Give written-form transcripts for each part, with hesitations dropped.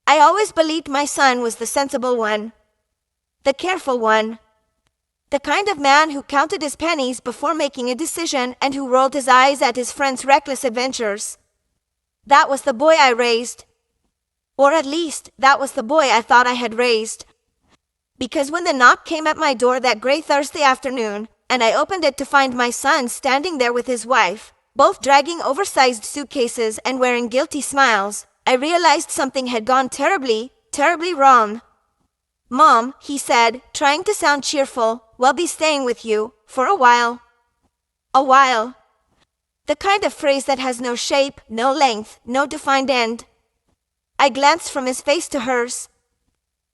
I always believed my son was the sensible one, the careful one, the kind of man who counted his pennies before making a decision and who rolled his eyes at his friends' reckless adventures. That was the boy I raised. Or at least, that was the boy I thought I had raised. Because when the knock came at my door that gray Thursday afternoon, and I opened it to find my son standing there with his wife, both dragging oversized suitcases and wearing guilty smiles, I realized something had gone terribly, terribly wrong. "Mom," he said, trying to sound cheerful, "we'll be staying with you for a while." A while. The kind of phrase that has no shape, no length, no defined end. I glanced from his face to hers.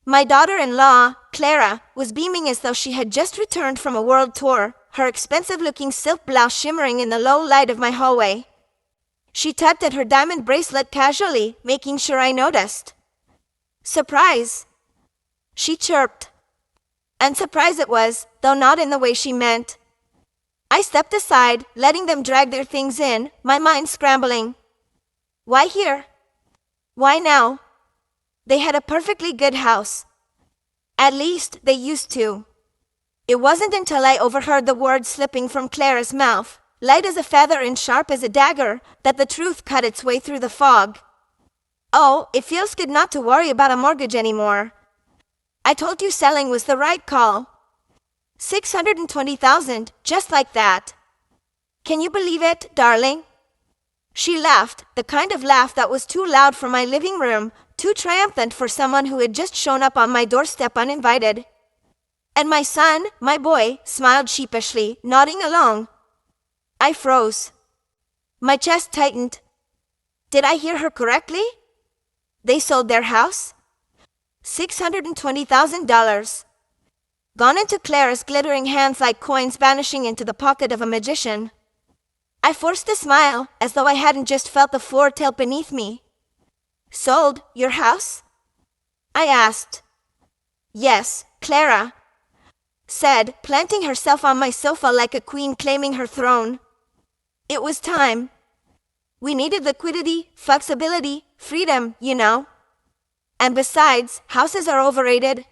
My daughter-in-law, Clara, was beaming as though she had just returned from a world tour, her expensive-looking silk blouse shimmering in the low light of my hallway. She tugged at her diamond bracelet casually, making sure I noticed. "Surprise," she chirped. And surprise it was, though not in the way she meant. I stepped aside, letting them drag their things in, my mind scrambling. Why here? Why now? They had a perfectly good house. At least, they used to. It wasn't until I overheard the words slipping from Clara's mouth, light as a feather and sharp as a dagger, that the truth cut its way through the fog. "Oh, it feels good not to worry about a mortgage anymore. I told you selling was the right call. $620,000, just like that. Can you believe it, darling?" She laughed, the kind of laugh that was too loud for my living room, too triumphant for someone who had just shown up on my doorstep uninvited. And my son, my boy, smiled sheepishly, nodding along. I froze. My chest tightened. Did I hear her correctly? They sold their house? $620,000. Gone into Clara's glittering hands like coins vanishing into the pocket of a magician. I forced a smile, as though I hadn't just felt the floor tilt beneath me. "Sold your house?" I asked. "Yes, Clara," said, planting herself on my sofa like a queen claiming her throne. It was time. We needed liquidity, flexibility, freedom, you know. And besides, houses are overrated.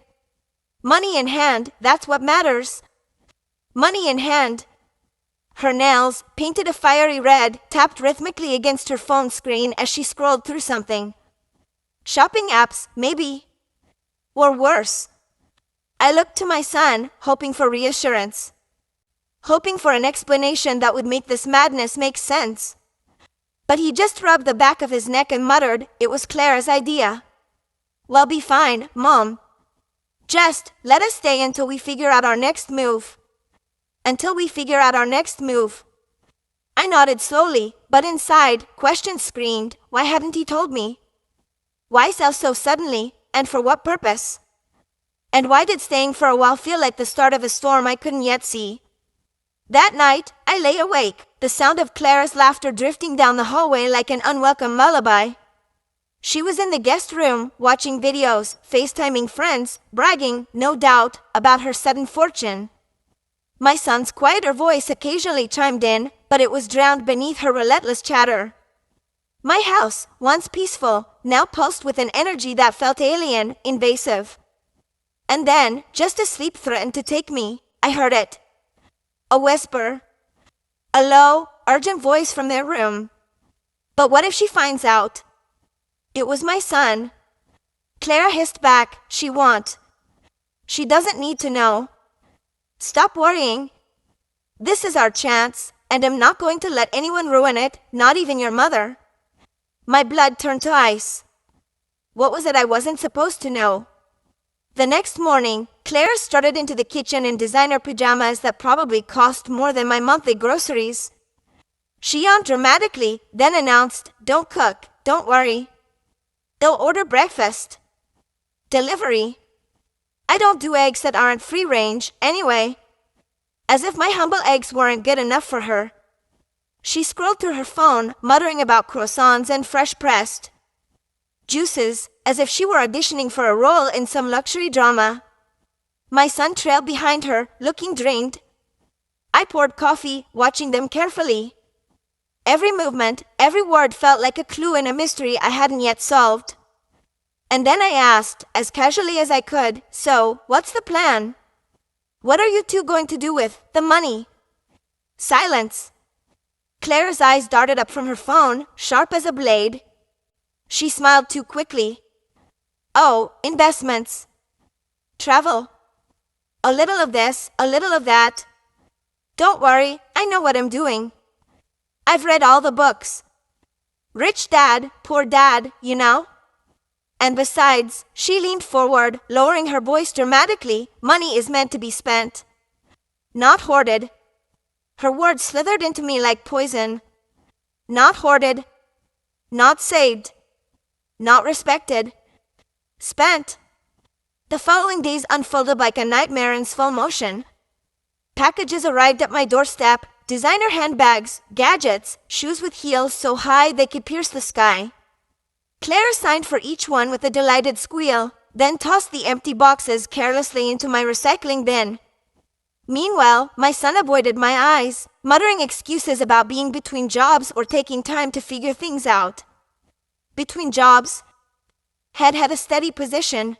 Money in hand, that's what matters. Money in hand. Her nails, painted a fiery red, tapped rhythmically against her phone screen as she scrolled through something. Shopping apps, maybe. Or worse. I looked to my son, hoping for reassurance. Hoping for an explanation that would make this madness make sense. But he just rubbed the back of his neck and muttered it was Clara's idea. "We'll be fine, Mom. Just let us stay until we figure out our next move." Until we figure out our next move. I nodded slowly, but inside, questions screamed. Why hadn't he told me? Why sell so suddenly, and for what purpose? And why did staying for a while feel like the start of a storm I couldn't yet see? That night, I lay awake, the sound of Clara's laughter drifting down the hallway like an unwelcome lullaby. She was in the guest room, watching videos, FaceTiming friends, bragging, no doubt, about her sudden fortune. My son's quieter voice occasionally chimed in, but it was drowned beneath her relentless chatter. My house, once peaceful, now pulsed with an energy that felt alien, invasive. And then, just as sleep threatened to take me, I heard it. A whisper. A low, urgent voice from their room. But what if she finds out? It was my son. Clara hissed back, "She won't. She doesn't need to know. Stop worrying. This is our chance, and I'm not going to let anyone ruin it, not even your mother." My blood turned to ice. What was it I wasn't supposed to know? The next morning, Clara strutted into the kitchen in designer pajamas that probably cost more than my monthly groceries. She yawned dramatically, then announced, "Don't cook, don't worry. They'll order breakfast. Delivery. I don't do eggs that aren't free range, anyway." As if my humble eggs weren't good enough for her. She scrolled through her phone, muttering about croissants and fresh pressed juices, as if she were auditioning for a role in some luxury drama. My son trailed behind her, looking drained. I poured coffee, watching them carefully. Every movement, every word felt like a clue in a mystery I hadn't yet solved. And then I asked, as casually as I could, "So, what's the plan? What are you two going to do with the money?" Silence. Claire's eyes darted up from her phone, sharp as a blade. She smiled too quickly. "Oh, investments. Travel. A little of this, a little of that. Don't worry, I know what I'm doing. I've read all the books. Rich Dad, Poor Dad, you know? And besides," she leaned forward, lowering her voice dramatically, "money is meant to be spent, not hoarded." Her words slithered into me like poison. Not hoarded, not saved, not respected. Spent. The following days unfolded like a nightmare in slow motion. Packages arrived at my doorstep, designer handbags, gadgets, shoes with heels so high they could pierce the sky. Claire signed for each one with a delighted squeal, then tossed the empty boxes carelessly into my recycling bin. Meanwhile, my son avoided my eyes, muttering excuses about being between jobs or taking time to figure things out. Between jobs. Head had a steady position.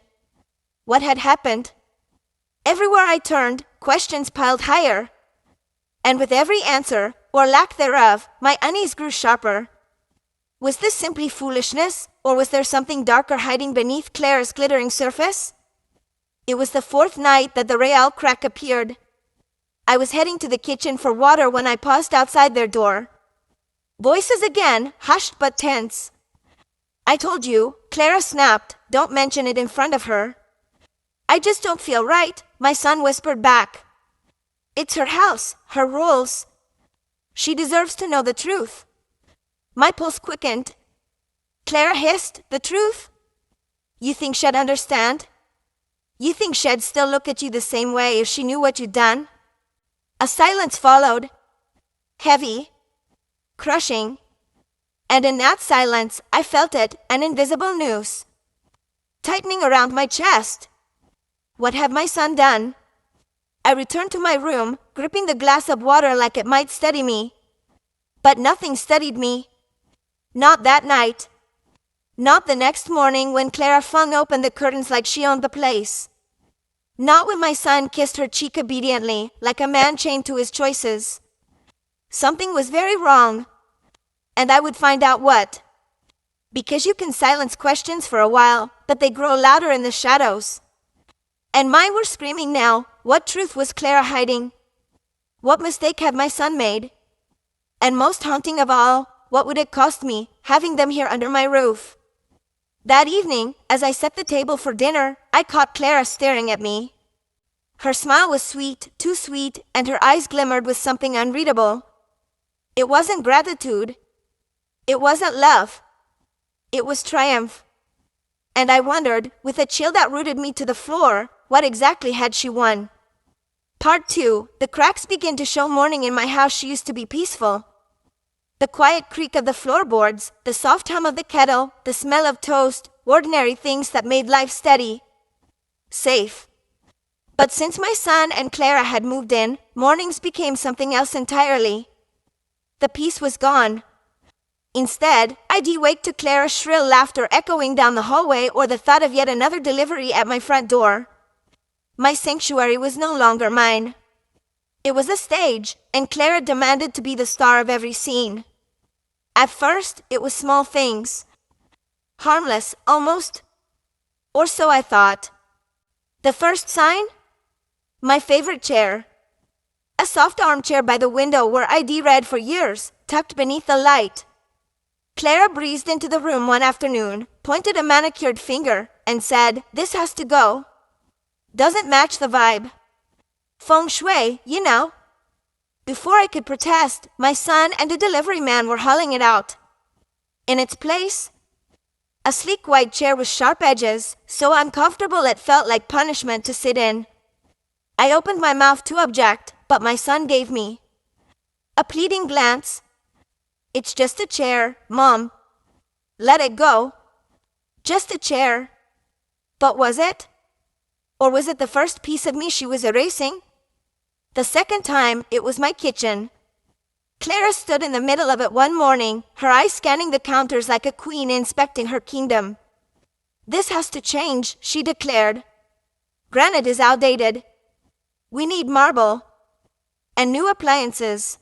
What had happened? Everywhere I turned, questions piled higher. And with every answer, or lack thereof, my unease grew sharper. Was this simply foolishness, or was there something darker hiding beneath Claire's glittering surface? It was the fourth night that the Real crack appeared. I was heading to the kitchen for water when I paused outside their door. Voices again, hushed but tense. "I told you," Clara snapped, "don't mention it in front of her." "I just don't feel right," my son whispered back. "It's her house, her rules. She deserves to know the truth." My pulse quickened. Clara hissed, "The truth? You think she'd understand? You think she'd still look at you the same way if she knew what you'd done?" A silence followed. Heavy. Crushing. And in that silence, I felt it, an invisible noose, tightening around my chest. What had my son done? I returned to my room, gripping the glass of water like it might steady me. But nothing steadied me. Not that night. Not the next morning when Clara flung open the curtains like she owned the place. Not when my son kissed her cheek obediently, like a man chained to his choices. Something was very wrong. And I would find out what. Because you can silence questions for a while, but they grow louder in the shadows. And mine were screaming now. What truth was Clara hiding? What mistake had my son made? And most haunting of all, what would it cost me, having them here under my roof? That evening, as I set the table for dinner, I caught Clara staring at me. Her smile was sweet, too sweet, and her eyes glimmered with something unreadable. It wasn't gratitude. It wasn't love. It was triumph. And I wondered, with a chill that rooted me to the floor, what exactly had she won? Part 2. The cracks begin to show. Morning in my house she used to be peaceful. The quiet creak of the floorboards, the soft hum of the kettle, the smell of toast, ordinary things that made life steady. Safe. But since my son and Clara had moved in, mornings became something else entirely. The peace was gone. Instead, I'd awake to Clara's shrill laughter echoing down the hallway or the thought of yet another delivery at my front door. My sanctuary was no longer mine. It was a stage, and Clara demanded to be the star of every scene. At first, it was small things. Harmless, almost. Or so I thought. The first sign? My favorite chair. A soft armchair by the window where I'd read for years, tucked beneath the light. Clara breezed into the room one afternoon, pointed a manicured finger, and said, "This has to go. Doesn't match the vibe. Feng shui, you know." Before I could protest, my son and a delivery man were hauling it out. In its place, a sleek white chair with sharp edges, so uncomfortable it felt like punishment to sit in. I opened my mouth to object, but my son gave me a pleading glance. "It's just a chair, Mom. Let it go. Just a chair." But was it? Or was it the first piece of me she was erasing? The second time, it was my kitchen. Clara stood in the middle of it one morning, her eyes scanning the counters like a queen inspecting her kingdom. This has to change, she declared. Granite is outdated. We need marble. And new appliances.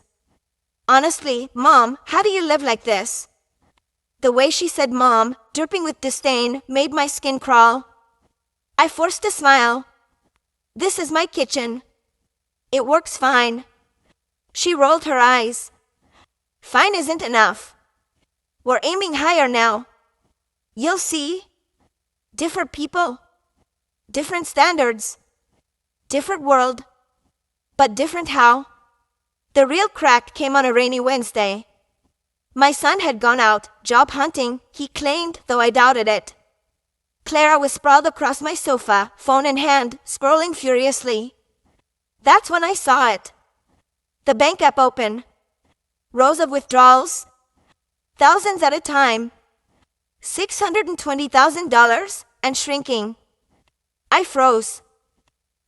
Honestly, Mom, how do you live like this? The way she said Mom, dripping with disdain, made my skin crawl. I forced a smile. This is my kitchen. It works fine. She rolled her eyes. Fine isn't enough. We're aiming higher now. You'll see. Different people. Different standards. Different world. But different how? The real crack came on a rainy Wednesday. My son had gone out, job hunting, he claimed, though I doubted it. Clara was sprawled across my sofa, phone in hand, scrolling furiously. That's when I saw it. The bank app open. Rows of withdrawals. Thousands at a time. $620,000 and shrinking. I froze.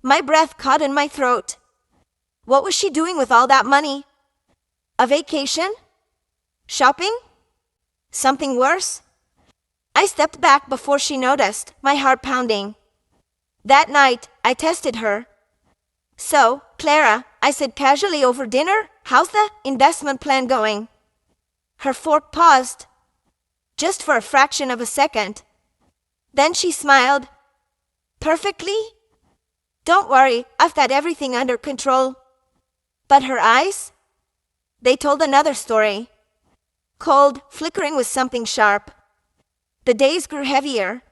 My breath caught in my throat. What was she doing with all that money? A vacation? Shopping? Something worse? I stepped back before she noticed, my heart pounding. That night, I tested her. So, Clara, I said casually over dinner, how's the investment plan going? Her fork paused. Just for a fraction of a second. Then she smiled. Perfectly? Don't worry, I've got everything under control. But her eyes? They told another story. Cold, flickering with something sharp. The days grew heavier.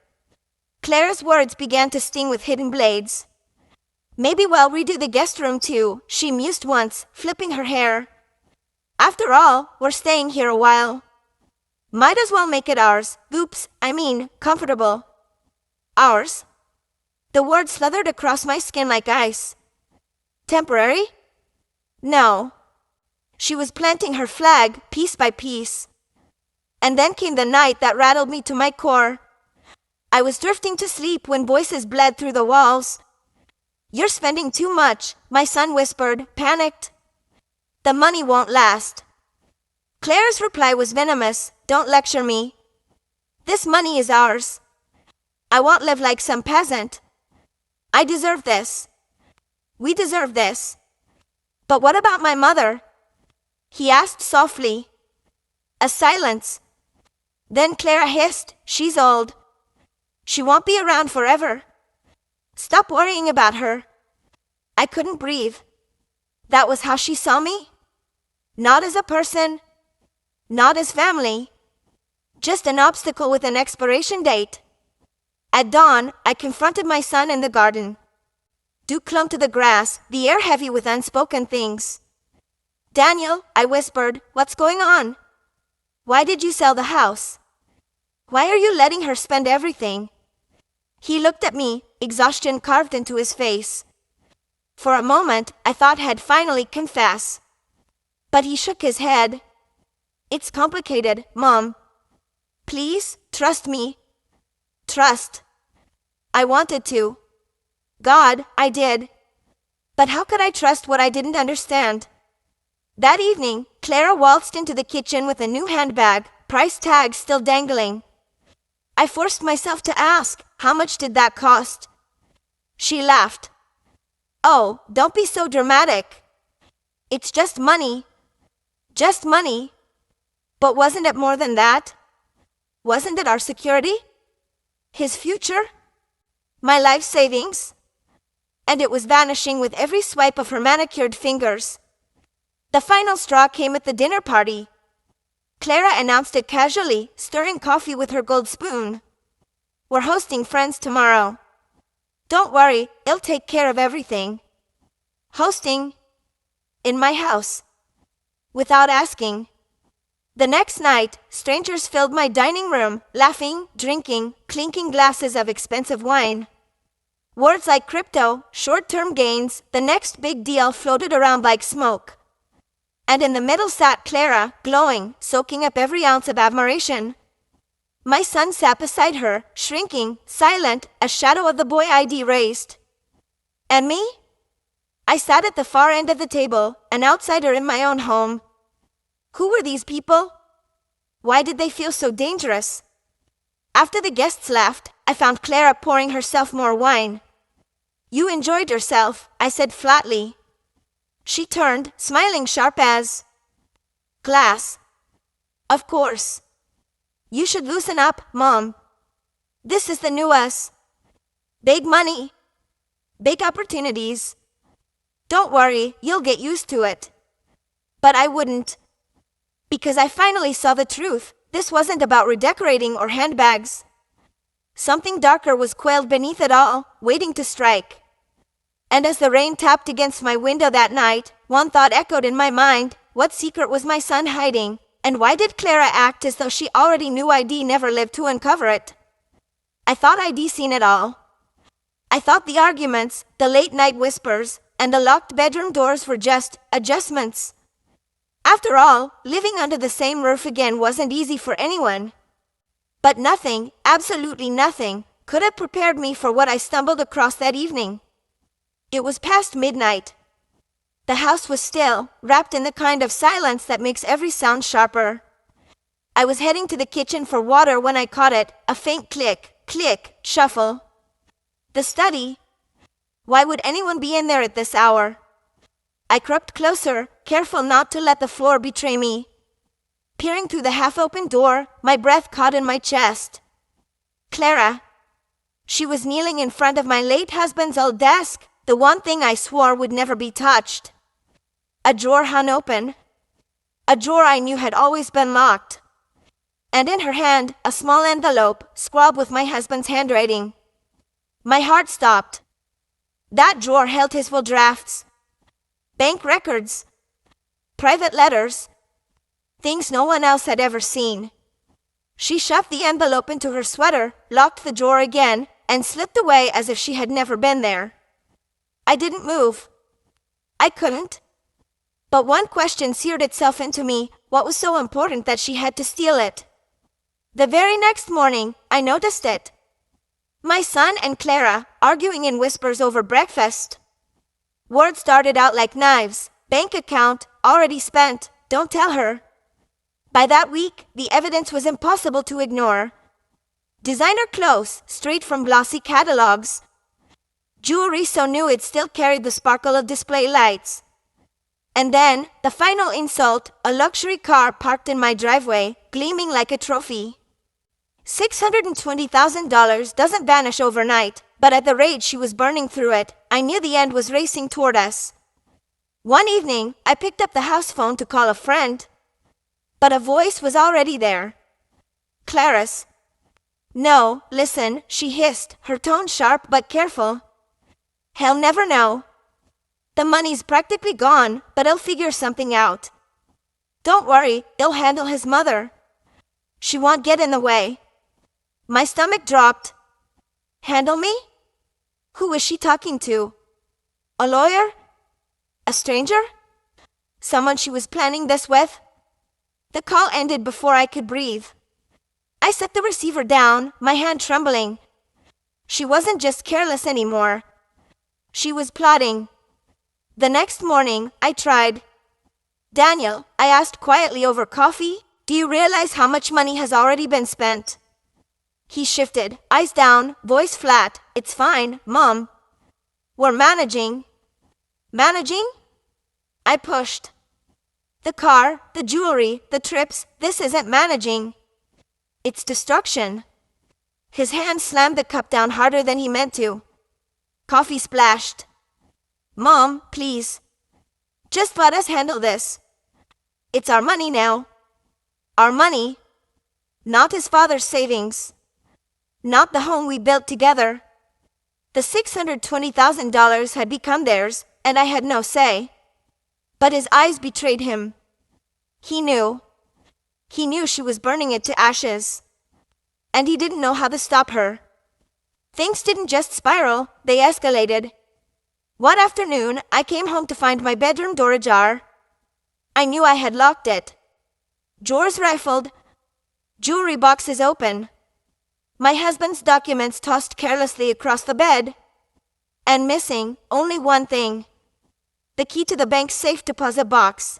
Clara's words began to sting with hidden blades. Maybe we'll redo the guest room too, she mused once, flipping her hair. After all, we're staying here a while. Might as well make it ours. Comfortable. Ours? The word slathered across my skin like ice. Temporary? No. She was planting her flag piece by piece. And then came the night that rattled me to my core. I was drifting to sleep when voices bled through the walls. You're spending too much, my son whispered, panicked. The money won't last. Clara's reply was venomous. Don't lecture me. This money is ours. I won't live like some peasant. I deserve this. We deserve this. But what about my mother? He asked softly. A silence. Then Clara hissed, she's old. She won't be around forever. Stop worrying about her. I couldn't breathe. That was how she saw me? Not as a person. Not as family. Just an obstacle with an expiration date. At dawn, I confronted my son in the garden. Dew clung to the grass, the air heavy with unspoken things. Daniel, I whispered, what's going on? Why did you sell the house? Why are you letting her spend everything? He looked at me, exhaustion carved into his face. For a moment, I thought he'd finally confess. But he shook his head. It's complicated, Mom. Please, trust me. Trust. I wanted to. God, I did. But how could I trust what I didn't understand? That evening, Clara waltzed into the kitchen with a new handbag, price tag still dangling. I forced myself to ask, how much did that cost? She laughed. Oh, don't be so dramatic. It's just money. Just money. But wasn't it more than that? Wasn't it our security? His future? My life savings? And it was vanishing with every swipe of her manicured fingers. The final straw came at the dinner party. Clara announced it casually, stirring coffee with her gold spoon. We're hosting friends tomorrow. Don't worry, I'll take care of everything. Hosting? In my house. Without asking. The next night, strangers filled my dining room, laughing, drinking, clinking glasses of expensive wine. Words like crypto, short-term gains, the next big deal floated around like smoke. And in the middle sat Clara, glowing, soaking up every ounce of admiration. My son sat beside her, shrinking, silent, a shadow of the boy I'd erased. And me? I sat at the far end of the table, an outsider in my own home. Who were these people? Why did they feel so dangerous? After the guests left, I found Clara pouring herself more wine. "You enjoyed yourself," I said flatly. She turned, smiling sharp as glass. "Of course. You should loosen up, Mom. This is the new us. Big money. Big opportunities. Don't worry, you'll get used to it." But I wouldn't. Because I finally saw the truth. This wasn't about redecorating or handbags. Something darker was coiled beneath it all, waiting to strike. And as the rain tapped against my window that night, one thought echoed in my mind: what secret was my son hiding? And why did Clara act as though she already knew I'd never lived to uncover it? I thought I'd seen it all. I thought the arguments, the late-night whispers, and the locked bedroom doors were just adjustments. After all, living under the same roof again wasn't easy for anyone. But nothing, absolutely nothing, could have prepared me for what I stumbled across that evening. It was past midnight. The house was still, wrapped in the kind of silence that makes every sound sharper. I was heading to the kitchen for water when I caught it, a faint click, click, shuffle. The study. Why would anyone be in there at this hour? I crept closer, careful not to let the floor betray me. Peering through the half-open door, my breath caught in my chest. Clara. She was kneeling in front of my late husband's old desk, the one thing I swore would never be touched. A drawer hung open. A drawer I knew had always been locked. And in her hand, a small envelope, scrawled with my husband's handwriting. My heart stopped. That drawer held his will drafts. Bank records. Private letters. Things no one else had ever seen. She shoved the envelope into her sweater, locked the drawer again, and slipped away as if she had never been there. I didn't move. I couldn't. But one question seared itself into me: what was so important that she had to steal it? The very next morning, I noticed it. My son and Clara arguing in whispers over breakfast. Words started out like knives: bank account, already spent, don't tell her. By that week, the evidence was impossible to ignore. Designer clothes, straight from glossy catalogs. Jewelry so new it still carried the sparkle of display lights. And then, the final insult, a luxury car parked in my driveway, gleaming like a trophy. $620,000 doesn't vanish overnight, but at the rate she was burning through it, I knew the end was racing toward us. One evening, I picked up the house phone to call a friend. But a voice was already there. Clara's. "No, listen," she hissed, her tone sharp but careful. "He'll never know. The money's practically gone, but he'll figure something out. Don't worry, he'll handle his mother. She won't get in the way." My stomach dropped. Handle me? Who was she talking to? A lawyer? A stranger? Someone she was planning this with? The call ended before I could breathe. I set the receiver down, my hand trembling. She wasn't just careless anymore. She was plotting. The next morning, I tried. "Daniel," I asked quietly over coffee, "do you realize how much money has already been spent?" He shifted, eyes down, voice flat. "It's fine, Mom. We're managing." Managing? I pushed. "The car, the jewelry, the trips, this isn't managing. It's destruction." His hand slammed the cup down harder than he meant to. Coffee splashed. "Mom, please. Just let us handle this. It's our money now. Our money. Not his father's savings. Not the home we built together. The $620,000 had become theirs, and I had no say. But his eyes betrayed him. He knew. He knew she was burning it to ashes. And he didn't know how to stop her. Things didn't just spiral, they escalated. One afternoon, I came home to find my bedroom door ajar. I knew I had locked it. Drawers rifled, jewelry boxes open. My husband's documents tossed carelessly across the bed. And missing, only one thing. The key to the bank's safe deposit box.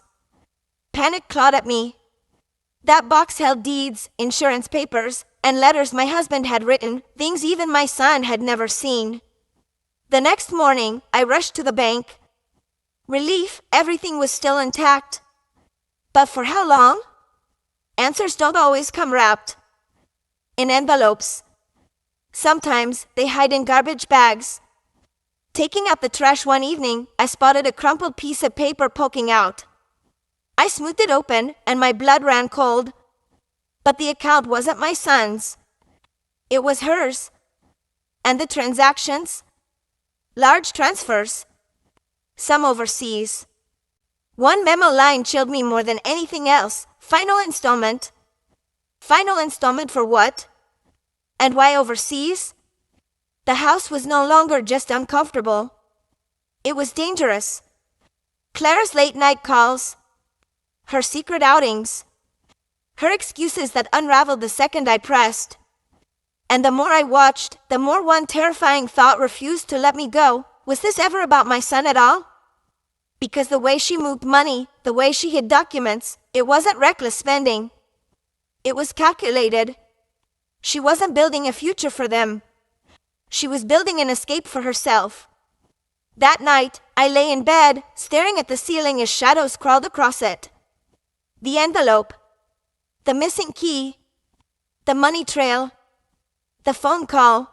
Panic clawed at me. That box held deeds, insurance papers, and letters my husband had written, things even my son had never seen. The next morning, I rushed to the bank. Relief, everything was still intact. But for how long? Answers don't always come wrapped in envelopes. Sometimes they hide in garbage bags. Taking out the trash one evening, I spotted a crumpled piece of paper poking out. I smoothed it open and my blood ran cold. But the account wasn't my son's. It was hers. And the transactions? Large transfers. Some overseas. One memo line chilled me more than anything else. Final installment. Final installment for what? And why overseas? The house was no longer just uncomfortable. It was dangerous. Clara's late night calls. Her secret outings. Her excuses that unraveled the second I pressed. And the more I watched, the more one terrifying thought refused to let me go. Was this ever about my son at all? Because the way she moved money, the way she hid documents, it wasn't reckless spending. It was calculated. She wasn't building a future for them. She was building an escape for herself. That night, I lay in bed, staring at the ceiling as shadows crawled across it. The envelope. The missing key. The money trail. The phone call.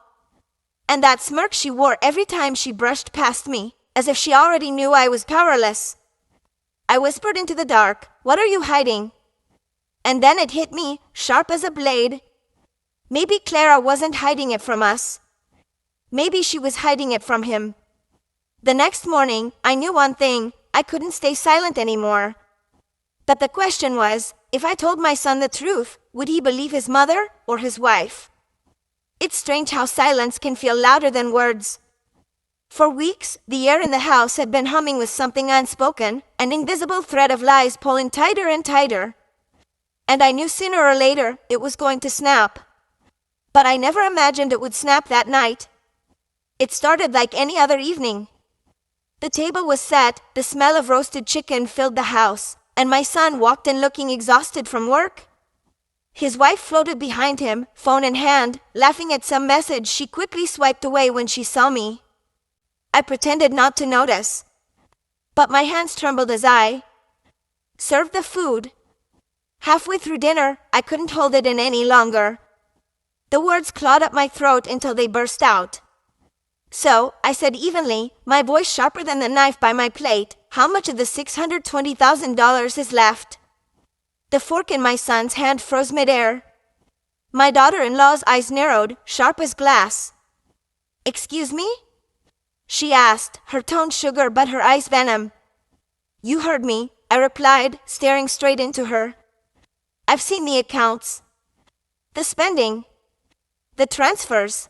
And that smirk she wore every time she brushed past me, as if she already knew I was powerless. I whispered into the dark, "What are you hiding?" And then it hit me, sharp as a blade. Maybe Clara wasn't hiding it from us. Maybe she was hiding it from him. The next morning, I knew one thing: I couldn't stay silent anymore. But the question was, if I told my son the truth, would he believe his mother or his wife? It's strange how silence can feel louder than words. For weeks, the air in the house had been humming with something unspoken, an invisible thread of lies pulling tighter and tighter. And I knew sooner or later it was going to snap. But I never imagined it would snap that night. It started like any other evening. The table was set, the smell of roasted chicken filled the house, and my son walked in looking exhausted from work. His wife floated behind him, phone in hand, laughing at some message she quickly swiped away when she saw me. I pretended not to notice, but my hands trembled as I served the food. Halfway through dinner, I couldn't hold it in any longer. The words clawed up my throat until they burst out. So, I said evenly, my voice sharper than the knife by my plate, "How much of the $620,000 is left?" The fork in my son's hand froze midair. My daughter-in-law's eyes narrowed, sharp as glass. "Excuse me?" she asked, her tone sugar but her eyes venom. "You heard me," I replied, staring straight into her. "I've seen the accounts. The spending. The transfers.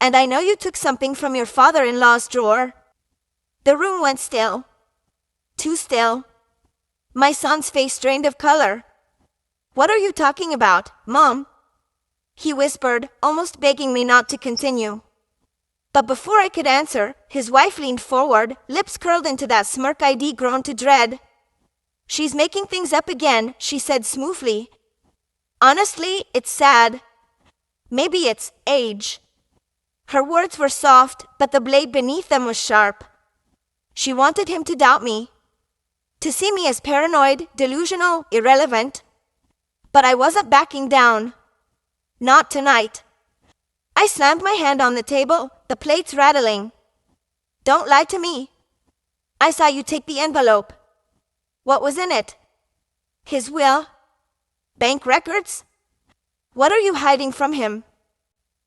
And I know you took something from your father-in-law's drawer." The room went still. Too still. My son's face drained of color. "What are you talking about, Mom?" he whispered, almost begging me not to continue. But before I could answer, his wife leaned forward, lips curled into that smirk I'd grown to dread. "She's making things up again," she said smoothly. "Honestly, it's sad. Maybe it's age." Her words were soft, but the blade beneath them was sharp. She wanted him to doubt me, to see me as paranoid, delusional, irrelevant. But I wasn't backing down. Not tonight. I slammed my hand on the table, the plates rattling. "Don't lie to me. I saw you take the envelope. What was in it? His will? Bank records? What are you hiding from him?"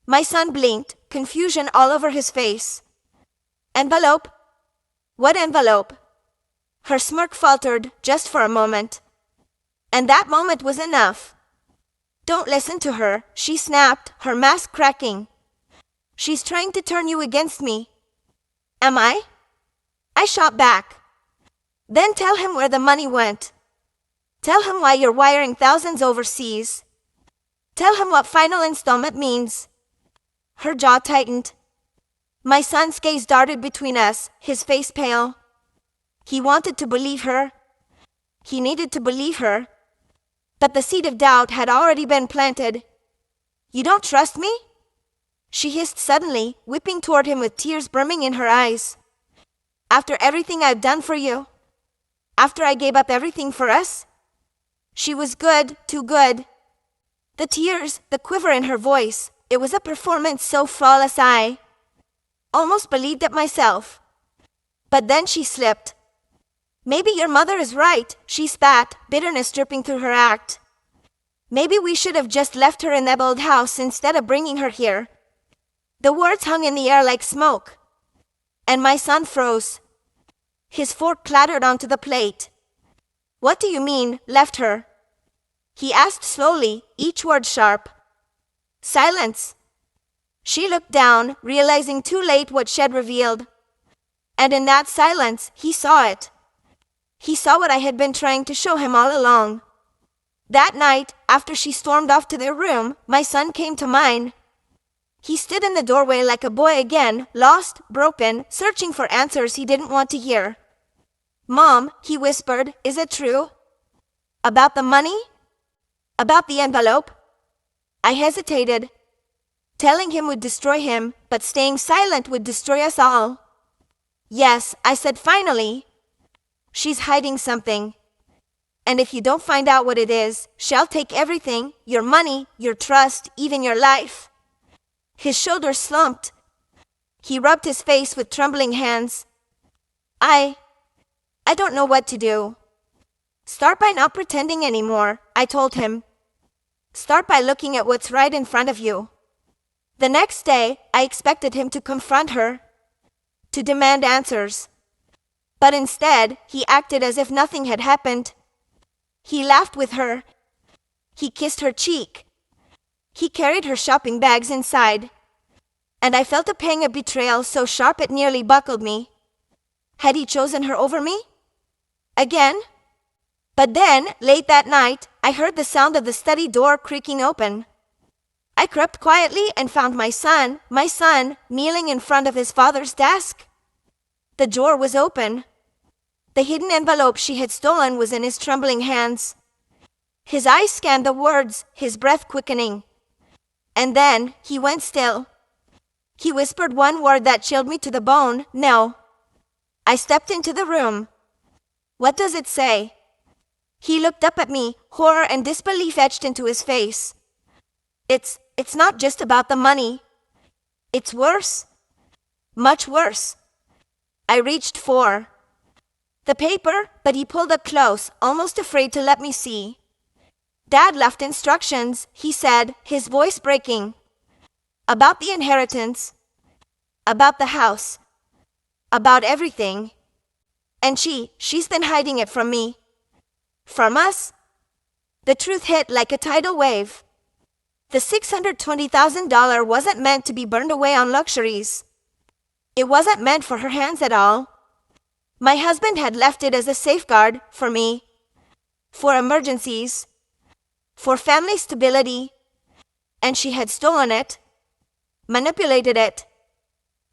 My son blinked, confusion all over his face. "Envelope? What envelope?" Her smirk faltered just for a moment. And that moment was enough. "Don't listen to her," she snapped, her mask cracking. "She's trying to turn you against me." "Am I?" I shot back. "Then tell him where the money went. Tell him why you're wiring thousands overseas. Tell him what final installment means." Her jaw tightened. My son's gaze darted between us, his face pale. He wanted to believe her. He needed to believe her. But the seed of doubt had already been planted. You don't trust me? She hissed suddenly, whipping toward him with tears brimming in her eyes. After everything I've done for you? After I gave up everything for us? She was good, too good. The tears, the quiver in her voice, it was a performance so flawless I almost believed it myself. But then she slipped. Maybe your mother is right, she spat, bitterness dripping through her act. Maybe we should have just left her in that old house instead of bringing her here. The words hung in the air like smoke. And my son froze. His fork clattered onto the plate. What do you mean, left her? He asked slowly, each word sharp. Silence. She looked down, realizing too late what she'd revealed. And in that silence, he saw it. He saw what I had been trying to show him all along. That night, after she stormed off to their room, my son came to mine. He stood in the doorway like a boy again, lost, broken, searching for answers he didn't want to hear. Mom, he whispered, is it true? About the money? About the envelope? I hesitated. Telling him would destroy him, but staying silent would destroy us all. Yes, I said finally. She's hiding something. And if you don't find out what it is, she'll take everything, your money, your trust, even your life. His shoulders slumped. He rubbed his face with trembling hands. I don't know what to do. Start by not pretending anymore, I told him. Start by looking at what's right in front of you. The next day, I expected him to confront her, to demand answers. But instead, he acted as if nothing had happened. He laughed with her. He kissed her cheek. He carried her shopping bags inside. And I felt a pang of betrayal so sharp it nearly buckled me. Had he chosen her over me? Again? But then, late that night, I heard the sound of the study door creaking open. I crept quietly and found my son, kneeling in front of his father's desk. The drawer was open. The hidden envelope she had stolen was in his trembling hands. His eyes scanned the words, his breath quickening. And then, he went still. He whispered one word that chilled me to the bone, no. I stepped into the room. What does it say? He looked up at me, horror and disbelief etched into his face. It's not just about the money. It's worse. Much worse. I reached for the paper, but he pulled up close, almost afraid to let me see. Dad left instructions, he said, his voice breaking. About the inheritance. About the house. About everything. And she's been hiding it from me. From us? The truth hit like a tidal wave. The $620,000 wasn't meant to be burned away on luxuries. It wasn't meant for her hands at all. My husband had left it as a safeguard for me, for emergencies, for family stability, and she had stolen it, manipulated it,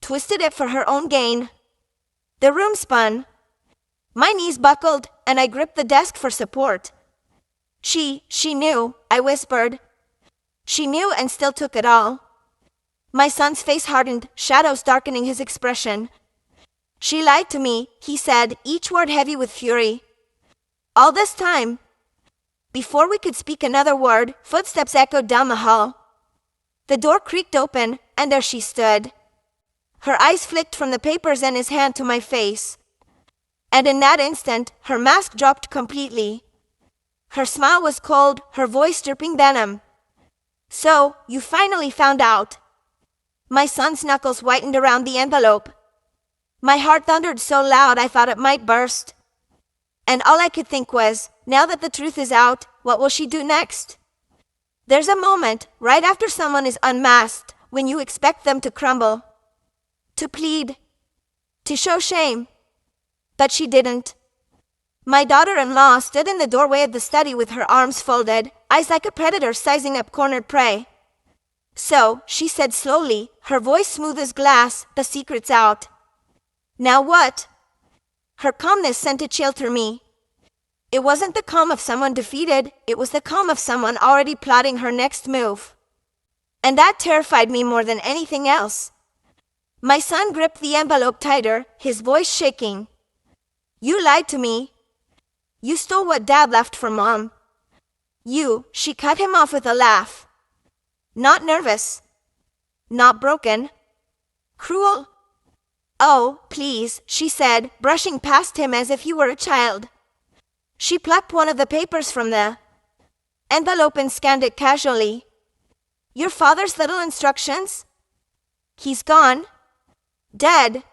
twisted it for her own gain. The room spun. My knees buckled, and I gripped the desk for support. She knew, I whispered. She knew and still took it all. My son's face hardened, shadows darkening his expression. She lied to me, he said, each word heavy with fury. All this time. Before we could speak another word, footsteps echoed down the hall. The door creaked open, and there she stood. Her eyes flicked from the papers and his hand to my face. And in that instant, her mask dropped completely. Her smile was cold, her voice dripping venom. So, you finally found out. My son's knuckles whitened around the envelope. My heart thundered so loud I thought it might burst. And all I could think was, now that the truth is out, what will she do next? There's a moment, right after someone is unmasked, when you expect them to crumble. To plead. To show shame. But she didn't. My daughter-in-law stood in the doorway of the study with her arms folded, eyes like a predator sizing up cornered prey. So, she said slowly, her voice smooth as glass, the secret's out. Now what? Her calmness sent a chill through me. It wasn't the calm of someone defeated, it was the calm of someone already plotting her next move. And that terrified me more than anything else. My son gripped the envelope tighter, his voice shaking. "You lied to me. You stole what Dad left for Mom." She cut him off with a laugh. "Not nervous. Not broken. Cruel." "Oh, please," she said, brushing past him as if he were a child. She plucked one of the papers from the envelope and scanned it casually. "Your father's little instructions? He's gone. Dead.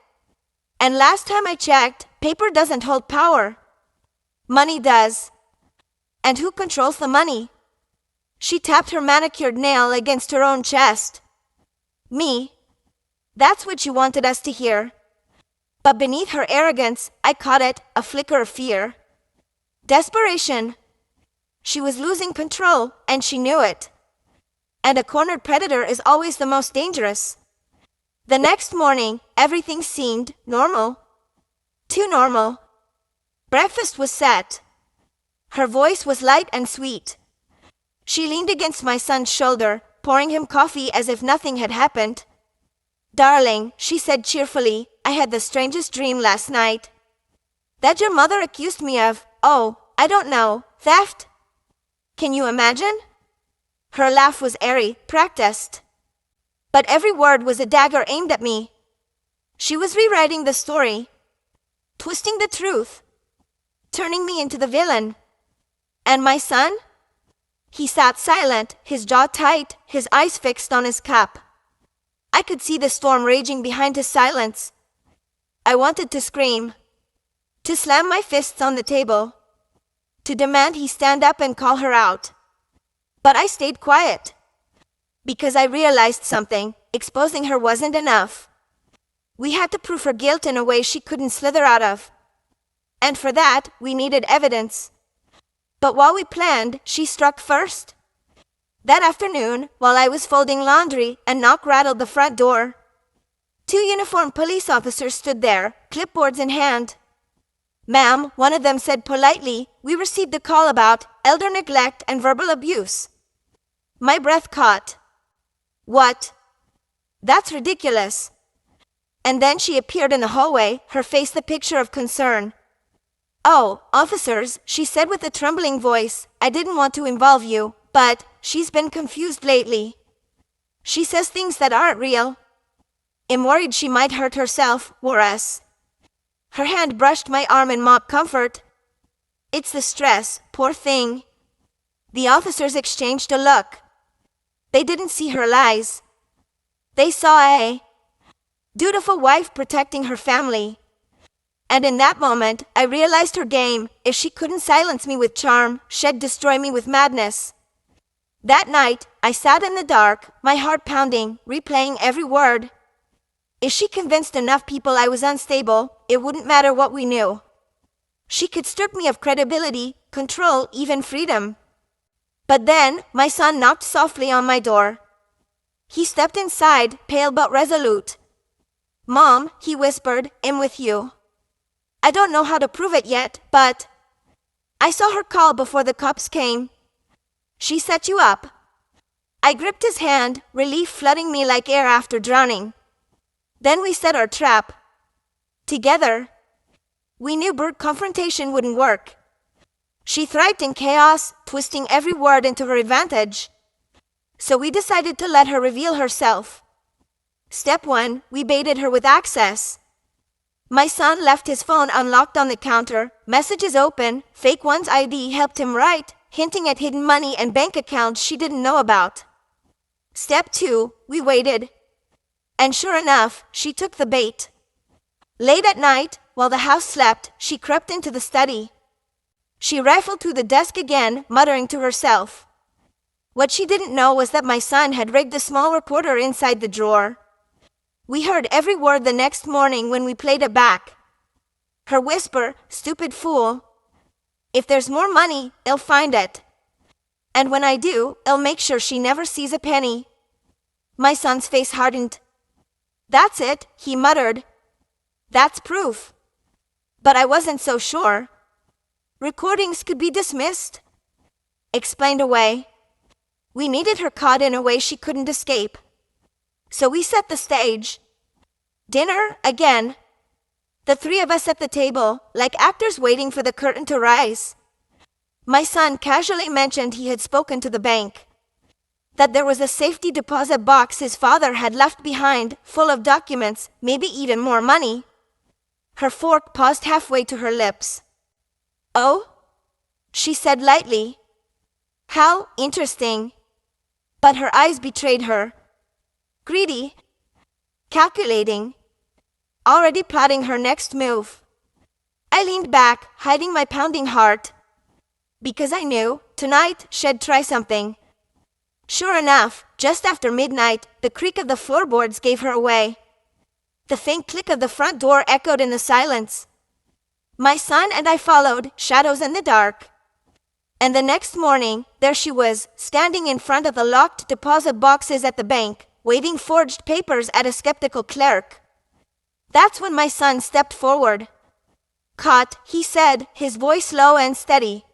And last time I checked, paper doesn't hold power. Money does. And who controls the money?" She tapped her manicured nail against her own chest. "Me. That's what you wanted us to hear." But beneath her arrogance, I caught it, a flicker of fear. Desperation. She was losing control, and she knew it. And a cornered predator is always the most dangerous. The next morning, everything seemed normal. Too normal. Breakfast was set. Her voice was light and sweet. She leaned against my son's shoulder, pouring him coffee as if nothing had happened. "Darling," she said cheerfully, "I had the strangest dream last night. That your mother accused me of, I don't know, theft. Can you imagine?" Her laugh was airy, practiced. But every word was a dagger aimed at me. She was rewriting the story, twisting the truth, turning me into the villain. And my son? He sat silent, his jaw tight, his eyes fixed on his cup. I could see the storm raging behind his silence. I wanted to scream, to slam my fists on the table, to demand he stand up and call her out. But I stayed quiet, because I realized something. Exposing her wasn't enough. We had to prove her guilt in a way she couldn't slither out of. And for that, we needed evidence. But while we planned, she struck first. That afternoon, while I was folding laundry, a knock rattled the front door. 2 uniformed police officers stood there, clipboards in hand. "Ma'am," one of them said politely, "we received a call about elder neglect and verbal abuse." My breath caught. "What? That's ridiculous." And then she appeared in the hallway, her face the picture of concern. "Oh, officers," she said with a trembling voice, "I didn't want to involve you, but she's been confused lately. She says things that aren't real. I'm worried she might hurt herself or us." Her hand brushed my arm in mock comfort. "It's the stress, poor thing." The officers exchanged a look. They didn't see her lies. They saw a dutiful wife protecting her family. And in that moment, I realized her game. If she couldn't silence me with charm, she'd destroy me with madness. That night, I sat in the dark, my heart pounding, replaying every word. If she convinced enough people I was unstable, it wouldn't matter what we knew. She could strip me of credibility, control, even freedom. But then, my son knocked softly on my door. He stepped inside, pale but resolute. "Mom," he whispered, "I'm with you. I don't know how to prove it yet, but I saw her call before the cops came. She set you up." I gripped his hand, relief flooding me like air after drowning. Then we set our trap. Together. We knew brute confrontation wouldn't work. She thrived in chaos, twisting every word into her advantage. So we decided to let her reveal herself. Step 1, we baited her with access. My son left his phone unlocked on the counter, messages open, fake one's ID helped him write, hinting at hidden money and bank accounts she didn't know about. Step 2, we waited. And sure enough, she took the bait. Late at night, while the house slept, she crept into the study. She rifled through the desk again, muttering to herself. What she didn't know was that my son had rigged a small recorder inside the drawer. We heard every word the next morning when we played it back. Her whisper, "Stupid fool. If there's more money, I'll find it. And when I do, I'll make sure she never sees a penny." My son's face hardened. "That's it," he muttered. "That's proof." But I wasn't so sure. Recordings could be dismissed, explained away. We needed her caught in a way she couldn't escape. So we set the stage. Dinner, again. The three of us at the table, like actors waiting for the curtain to rise. My son casually mentioned he had spoken to the bank. That there was a safety deposit box his father had left behind, full of documents, maybe even more money. Her fork paused halfway to her lips. "Oh?" she said lightly. "How interesting." But her eyes betrayed her. Greedy. Calculating. Already plotting her next move. I leaned back, hiding my pounding heart. Because I knew, tonight, she'd try something. Sure enough, just after midnight, the creak of the floorboards gave her away. The faint click of the front door echoed in the silence. My son and I followed, shadows in the dark. And the next morning, there she was, standing in front of the locked deposit boxes at the bank, waving forged papers at a skeptical clerk. That's when my son stepped forward. "Caught," he said, his voice low and steady.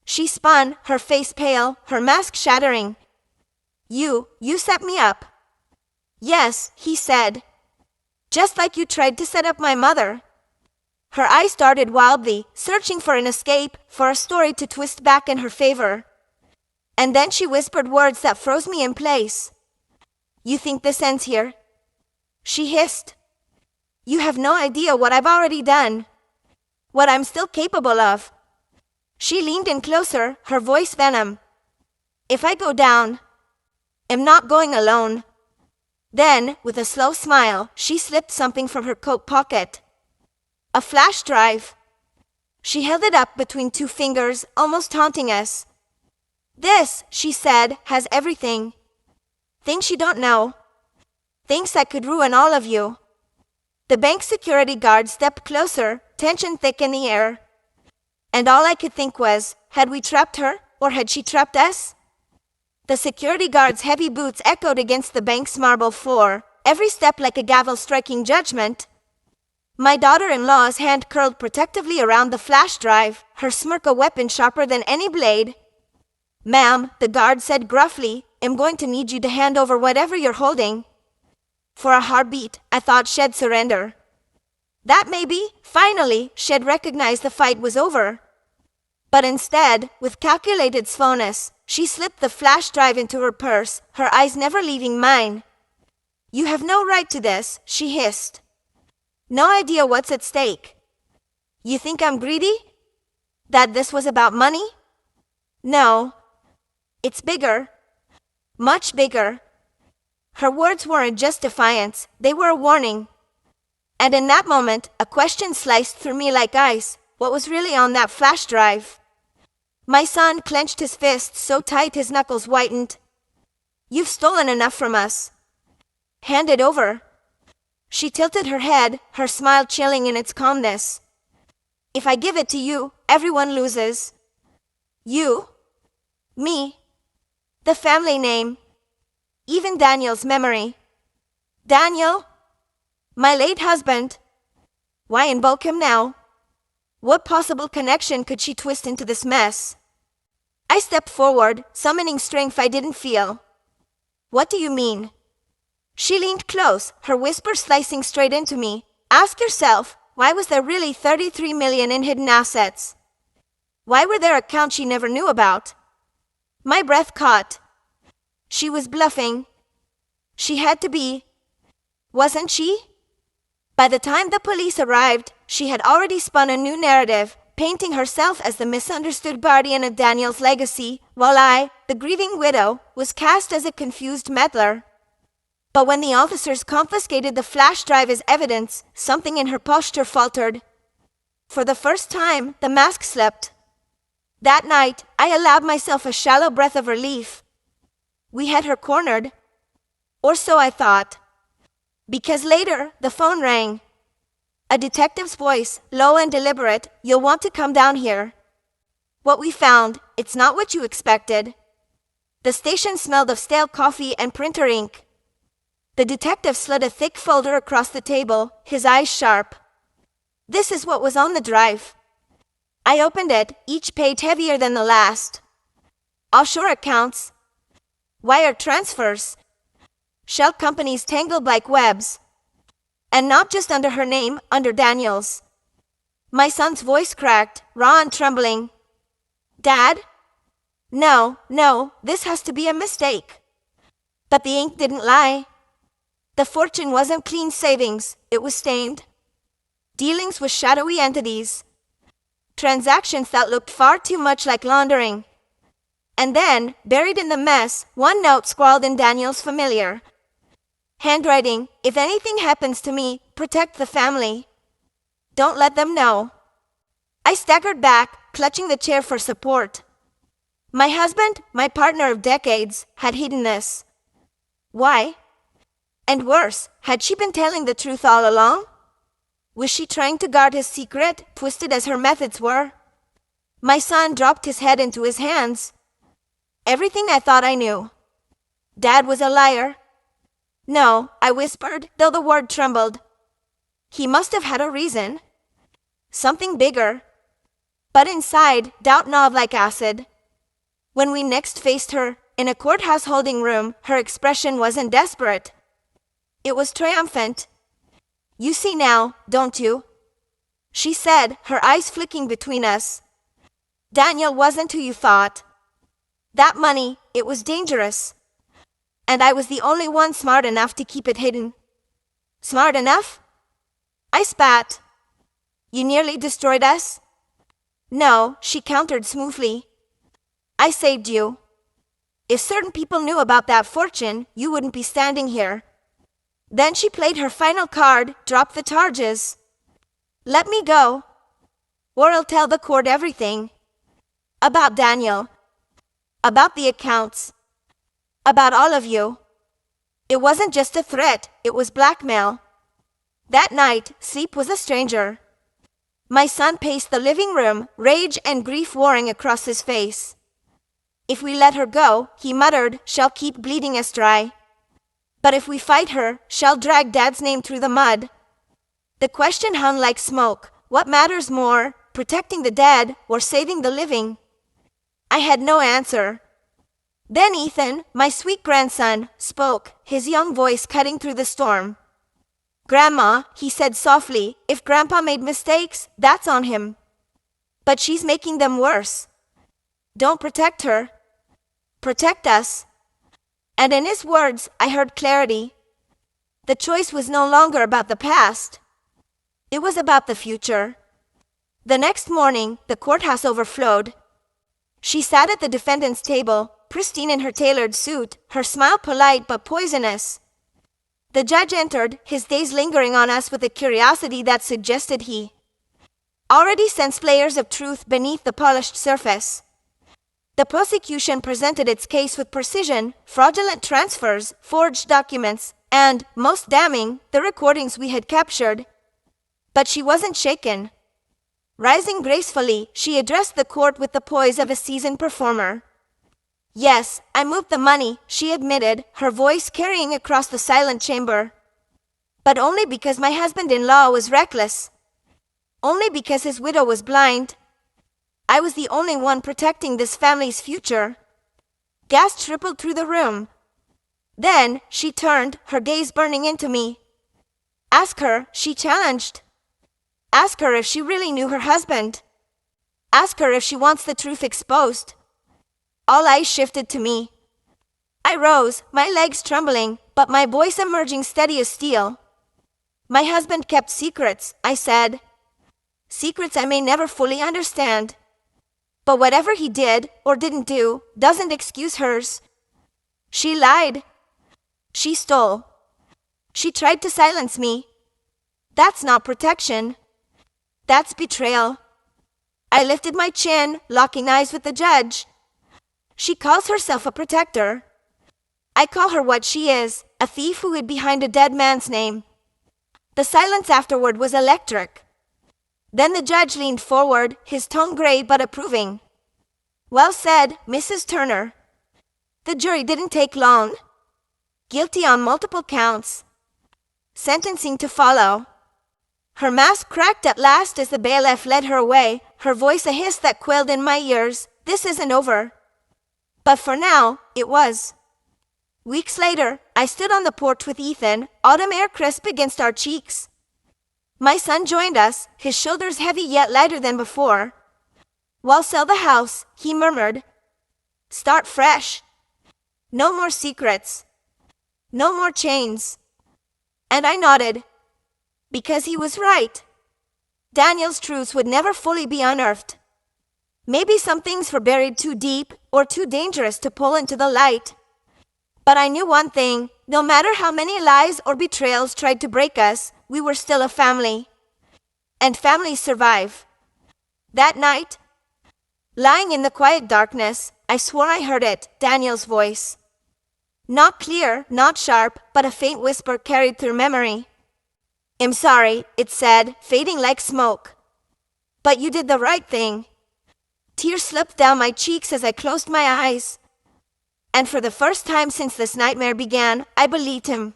She spun, her face pale, her mask shattering. You set me up." "Yes," he said. "Just like you tried to set up my mother." Her eyes darted wildly, searching for an escape, for a story to twist back in her favor. And then she whispered words that froze me in place. "You think this ends here?" she hissed. "You have no idea what I've already done. What I'm still capable of." She leaned in closer, her voice venom. "If I go down, I'm not going alone." Then, with a slow smile, she slipped something from her coat pocket. A flash drive. She held it up between two fingers, almost taunting us. "This," she said, "has everything. Things you don't know. Things that could ruin all of you." The bank security guard stepped closer, tension thick in the air. And all I could think was, had we trapped her, or had she trapped us? The security guard's heavy boots echoed against the bank's marble floor, every step like a gavel striking judgment. My daughter-in-law's hand curled protectively around the flash drive, her smirk a weapon sharper than any blade. "Ma'am," the guard said gruffly, "I'm going to need you to hand over whatever you're holding." For a heartbeat, I thought she'd surrender. That maybe, finally, she'd recognize the fight was over. But instead, with calculated slowness, she slipped the flash drive into her purse, her eyes never leaving mine. "You have no right to this," she hissed. "No idea what's at stake. You think I'm greedy? That this was about money? No. It's bigger. Much bigger." Her words weren't just defiance, they were a warning. And in that moment, a question sliced through me like ice. What was really on that flash drive? My son clenched his fist so tight his knuckles whitened. "You've stolen enough from us. Hand it over." She tilted her head, her smile chilling in its calmness. "If I give it to you, everyone loses. You. Me. The family name. Even Daniel's memory. Daniel. My late husband. Why invoke him now? What possible connection could she twist into this mess?" I stepped forward, summoning strength I didn't feel. "What do you mean?" She leaned close, her whisper slicing straight into me. "Ask yourself, why was there really 33 million in hidden assets? Why were there accounts she never knew about?" My breath caught. She was bluffing. She had to be. Wasn't she? By the time the police arrived, she had already spun a new narrative, painting herself as the misunderstood guardian of Daniel's legacy, while I, the grieving widow, was cast as a confused meddler. But when the officers confiscated the flash drive as evidence, something in her posture faltered. For the first time, the mask slipped. That night, I allowed myself a shallow breath of relief. We had her cornered. Or so I thought. Because later, the phone rang. A detective's voice, low and deliberate, "You'll want to come down here. What we found, it's not what you expected." The station smelled of stale coffee and printer ink. The detective slid a thick folder across the table, his eyes sharp. "This is what was on the drive." I opened it, each page heavier than the last. Offshore accounts. wire transfers, shell companies tangled like webs. And not just under her name, under Daniel's. My son's voice cracked, raw and trembling. Dad? No, this has to be a mistake. But the ink didn't lie. The fortune wasn't clean savings, it was stained. Dealings with shadowy entities. Transactions that looked far too much like laundering. And then, buried in the mess, one note scrawled in Daniel's familiar handwriting: if anything happens to me, protect the family. Don't let them know. I staggered back, clutching the chair for support. My husband, my partner of decades, had hidden this. Why? And worse, had she been telling the truth all along? Was she trying to guard his secret, twisted as her methods were? My son dropped his head into his hands. Everything I thought I knew. Dad was a liar. No, I whispered, though the word trembled. He must have had a reason. Something bigger. But inside, doubt gnawed like acid. When we next faced her, in a courthouse holding room, her expression wasn't desperate. It was triumphant. You see now, don't you? She said, her eyes flicking between us. Daniel wasn't who you thought. That money, it was dangerous. And I was the only one smart enough to keep it hidden. Smart enough? I spat. You nearly destroyed us? No, she countered smoothly. I saved you. If certain people knew about that fortune, you wouldn't be standing here. Then she played her final card, dropped the charges. Let me go, or I'll tell the court everything. About Daniel. About the accounts. About all of you. It wasn't just a threat, it was blackmail. That night, sleep was a stranger. My son paced the living room, rage and grief warring across his face. If we let her go, he muttered, she'll keep bleeding us dry. But if we fight her, she'll drag Dad's name through the mud. The question hung like smoke. What matters more, protecting the dead or saving the living? I had no answer. Then Ethan, my sweet grandson, spoke, his young voice cutting through the storm. Grandma, he said softly, if Grandpa made mistakes, that's on him. But she's making them worse. Don't protect her. Protect us. And in his words, I heard clarity. The choice was no longer about the past. It was about the future. The next morning, the courthouse overflowed. She sat at the defendant's table, pristine in her tailored suit, her smile polite but poisonous. The judge entered, his gaze lingering on us with a curiosity that suggested he already sensed layers of truth beneath the polished surface. The prosecution presented its case with precision: fraudulent transfers, forged documents, and, most damning, the recordings we had captured. But she wasn't shaken. Rising gracefully, she addressed the court with the poise of a seasoned performer. Yes, I moved the money, she admitted, her voice carrying across the silent chamber. But only because my husband-in-law was reckless. Only because his widow was blind. I was the only one protecting this family's future. Gas rippled through the room. Then, she turned, her gaze burning into me. Ask her, she challenged. Ask her if she really knew her husband. Ask her if she wants the truth exposed. All eyes shifted to me. I rose, my legs trembling, but my voice emerging steady as steel. My husband kept secrets, I said. Secrets I may never fully understand. But whatever he did, or didn't do, doesn't excuse hers. She lied. She stole. She tried to silence me. That's not protection. That's betrayal. I lifted my chin, locking eyes with the judge. She calls herself a protector. I call her what she is, a thief who hid behind a dead man's name. The silence afterward was electric. Then the judge leaned forward, his tone gray but approving. Well said, Mrs. Turner. The jury didn't take long. Guilty on multiple counts. Sentencing to follow. Her mask cracked at last as the bailiff led her away, her voice a hiss that quailed in my ears. This isn't over. But for now, it was. Weeks later, I stood on the porch with Ethan, autumn air crisp against our cheeks. My son joined us, his shoulders heavy yet lighter than before. "We'll sell the house," he murmured. "Start fresh. No more secrets. No more chains." And I nodded. Because he was right. Daniel's truths would never fully be unearthed. Maybe some things were buried too deep or too dangerous to pull into the light. But I knew one thing: no matter how many lies or betrayals tried to break us, we were still a family. And families survive. That night, lying in the quiet darkness, I swore I heard it, Daniel's voice. Not clear, not sharp, but a faint whisper carried through memory. "I'm sorry," it said, fading like smoke. "But you did the right thing." Tears slipped down my cheeks as I closed my eyes. And for the first time since this nightmare began, I believed him.